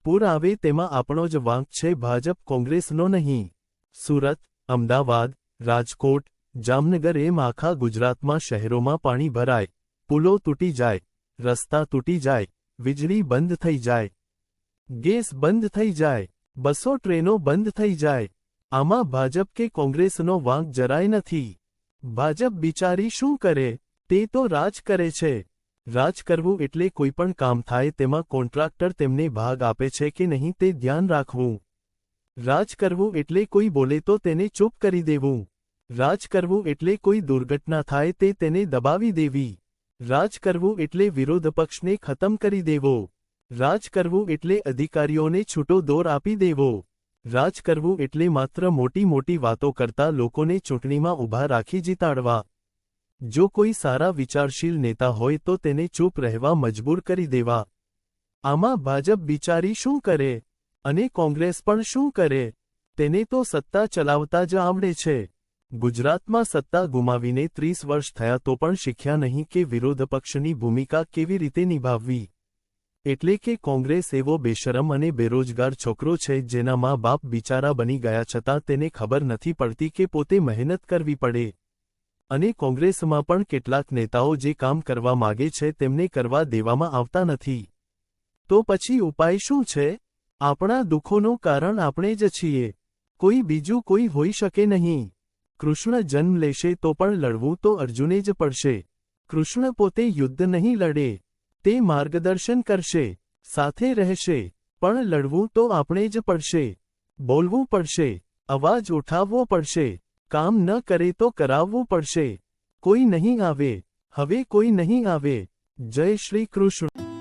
પૂર આવે તેમાં આપણો જ વાંક છે, ભાજપ કોંગ્રેસનો નહીં. સુરત, અમદાવાદ, રાજકોટ, જામનગર એમ આખા ગુજરાતમાં શહેરોમાં પાણી ભરાય, પુલો તૂટી જાય, રસ્તા તૂટી જાય, વીજળી બંધ થઈ જાય, ગેસ બંધ થઈ જાય, બસો ટ્રેનો બંધ થઈ જાય. આમાં ભાજપ કે કોંગ્રેસનો વાંક જરાય નથી. ભાજપ બિચારી શું કરે? તે તો રાજ કરે છે. રાજ કરવું એટલે કોઈપણ કામ થાય તેમાં કોન્ટ્રાક્ટર તેમને ભાગ આપે છે કે નહીં તે ધ્યાન રાખવું. રાજ કરવું એટલે કોઈ બોલે તો તેને ચૂપ કરી દેવું. રાજ કરવું એટલે કોઈ દુર્ઘટના થાય તે તેને દબાવી દેવી. રાજ કરવું એટલે વિરોધ પક્ષને ખતમ કરી દેવો. રાજ કરવું એટલે અધિકારીઓને છૂટો દોર આપી દેવો. રાજ કરવું એટલે માત્ર મોટી મોટી વાતો કરતા લોકોને ચૂંટણીમાં ઊભા રાખી જીતાડવા. જો કોઈ સારા વિચારશીલ નેતા હોય તો તેને ચૂપ રહેવા મજબૂર કરી દેવા. આમાં ભાજપ બિચારી શું કરે? અને કોંગ્રેસ પણ શું કરે? તેને તો સત્તા ચલાવતા જ આવડે છે. ગુજરાતમાં સત્તા ગુમાવીને 30 વર્ષ થયા તો પણ શીખ્યા નહીં કે વિરોધ પક્ષની ભૂમિકા કેવી રીતે નિભાવવી. એટલે કે કોંગ્રેસ એવો બેશરમ અને બેરોજગાર છોકરો છે જેના મા બાપ બિચારા બની ગયા છતાં તેને ખબર નથી પડતી કે પોતે મહેનત કરવી પડે. અને કોંગ્રેસમાં પણ કેટલાક નેતાઓ જે કામ કરવા માગે છે તેમને કરવા દેવામાં આવતા નથી. તો પછી ઉપાય શું છે? આપણા દુઃખોનું કારણ આપણે જ છીએ. કોઈ બીજું કોઈ હોઈ શકે નહીં. કૃષ્ણ જન્મ લેશે તો પણ લડવું તો અર્જુને જ પડશે. કૃષ્ણ પોતે યુદ્ધ નહીં લડે. તે માર્ગદર્શન કરશે, સાથે રહેશે, પણ લડવું તો આપણે જ પડશે. બોલવું પડશે, અવાજ ઉઠાવવો પડશે. કામ ન કરે તો કરાવવું પડશે. કોઈ નહીં આવે, હવે કોઈ નહીં આવે. જય શ્રી કૃષ્ણ.